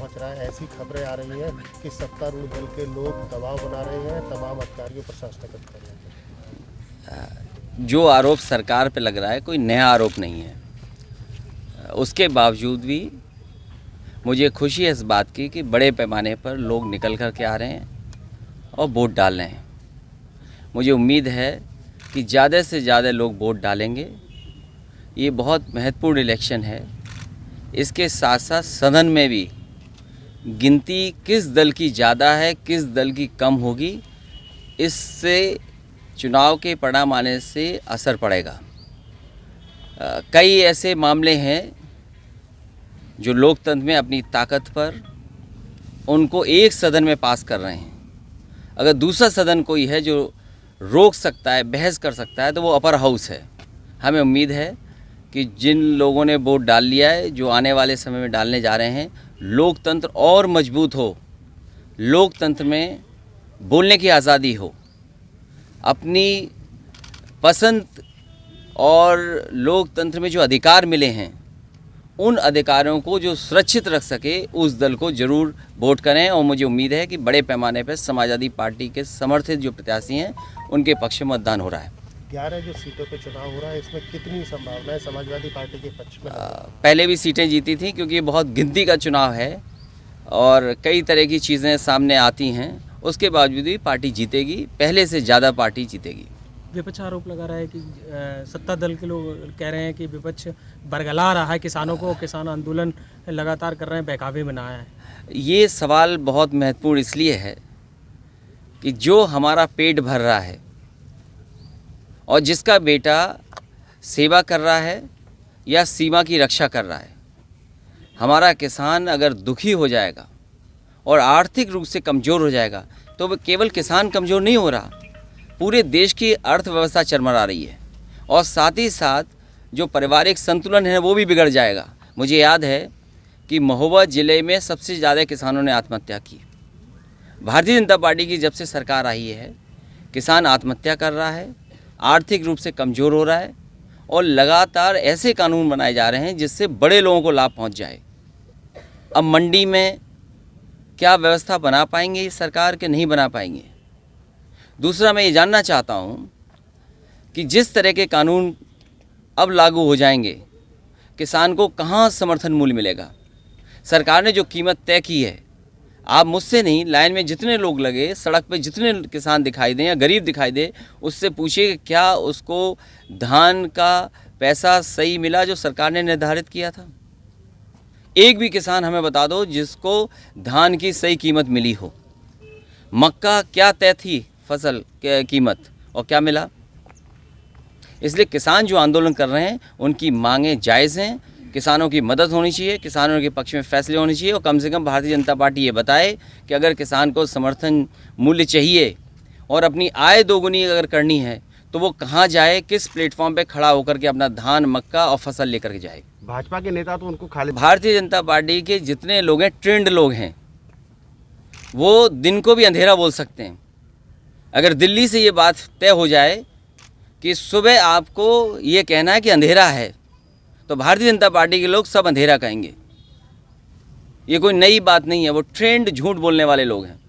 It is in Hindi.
पहुंच रहा है, ऐसी खबरें आ रही हैं कि सत्तारूढ़ दल के लोग दबाव बना रहे हैं तमाम अधिकारियों पर, शासक अधिकारियों पर। जो आरोप सरकार पे लग रहा है कोई नया आरोप नहीं है। उसके बावजूद भी मुझे खुशी है इस बात की कि बड़े पैमाने पर लोग निकल कर के आ रहे हैं और वोट डाल रहे हैं। मुझे उम्मीद है कि ज़्यादा से ज़्यादा लोग वोट डालेंगे। ये बहुत महत्वपूर्ण इलेक्शन है। इसके साथ साथ सदन में भी गिनती किस दल की ज़्यादा है, किस दल की कम होगी, इससे चुनाव के परिणाम आने से असर पड़ेगा। कई ऐसे मामले हैं जो लोकतंत्र में अपनी ताकत पर उनको एक सदन में पास कर रहे हैं। अगर दूसरा सदन कोई है जो रोक सकता है, बहस कर सकता है, तो वो अपर हाउस है। हमें उम्मीद है कि जिन लोगों ने वोट डाल लिया है, जो आने वाले समय में डालने जा रहे हैं, लोकतंत्र और मजबूत हो, लोकतंत्र में बोलने की आज़ादी हो, अपनी पसंद और लोकतंत्र में जो अधिकार मिले हैं उन अधिकारों को जो सुरक्षित रख सके उस दल को ज़रूर वोट करें। और मुझे उम्मीद है कि बड़े पैमाने पर समाजवादी पार्टी के समर्थित जो प्रत्याशी हैं उनके पक्ष में मतदान हो रहा है। 11 जो सीटों पे चुनाव हो रहा है, इसमें कितनी संभावना है समाजवादी पार्टी के पक्ष में? पहले भी सीटें जीती थी, क्योंकि ये बहुत गिनती का चुनाव है और कई तरह की चीज़ें सामने आती हैं। उसके बावजूद भी पार्टी जीतेगी, पहले से ज़्यादा पार्टी जीतेगी। विपक्ष आरोप लगा रहा है कि सत्ता दल के लोग कह रहे हैं कि विपक्ष बरगला रहा है किसानों को, किसान आंदोलन लगातार कर रहे हैं, बेकाबू बनाया है। ये सवाल बहुत महत्वपूर्ण इसलिए है कि जो हमारा पेट भर रहा है और जिसका बेटा सेवा कर रहा है या सीमा की रक्षा कर रहा है, हमारा किसान अगर दुखी हो जाएगा और आर्थिक रूप से कमज़ोर हो जाएगा, तो वो केवल किसान कमज़ोर नहीं हो रहा, पूरे देश की अर्थव्यवस्था चरमरा रही है और साथ ही साथ जो पारिवारिक संतुलन है वो भी बिगड़ जाएगा। मुझे याद है कि महोबा ज़िले में सबसे ज़्यादा किसानों ने आत्महत्या की। भारतीय जनता पार्टी की जब से सरकार आई है, किसान आत्महत्या कर रहा है, आर्थिक रूप से कमज़ोर हो रहा है और लगातार ऐसे कानून बनाए जा रहे हैं जिससे बड़े लोगों को लाभ पहुंच जाए। अब मंडी में क्या व्यवस्था बना पाएंगे इस सरकार के? नहीं बना पाएंगे। दूसरा, मैं ये जानना चाहता हूं कि जिस तरह के कानून अब लागू हो जाएंगे, किसान को कहां समर्थन मूल्य मिलेगा? सरकार ने जो कीमत तय की है, आप मुझसे नहीं, लाइन में जितने लोग लगे, सड़क पे जितने किसान दिखाई दें या गरीब दिखाई दे, उससे पूछिए कि क्या उसको धान का पैसा सही मिला जो सरकार ने निर्धारित किया था? एक भी किसान हमें बता दो जिसको धान की सही कीमत मिली हो। मक्का क्या तय थी फसल कीमत और क्या मिला? इसलिए किसान जो आंदोलन कर रहे हैं उनकी मांगें जायज़ हैं, किसानों की मदद होनी चाहिए, किसानों के पक्ष में फैसले होने चाहिए और कम से कम भारतीय जनता पार्टी ये बताए कि अगर किसान को समर्थन मूल्य चाहिए और अपनी आय दोगुनी अगर करनी है तो वो कहाँ जाए, किस प्लेटफॉर्म पे खड़ा होकर के अपना धान, मक्का और फसल लेकर के जाए। भाजपा के नेता तो उनको खाली, भारतीय जनता पार्टी के जितने लोग हैं, ट्रेंड लोग हैं, वो दिन को भी अंधेरा बोल सकते हैं। अगर दिल्ली से ये बात तय हो जाए कि सुबह आपको ये कहना है कि अंधेरा है, तो भारतीय जनता पार्टी के लोग सब अंधेरा कहेंगे। ये कोई नई बात नहीं है, वो ट्रेंड झूठ बोलने वाले लोग हैं।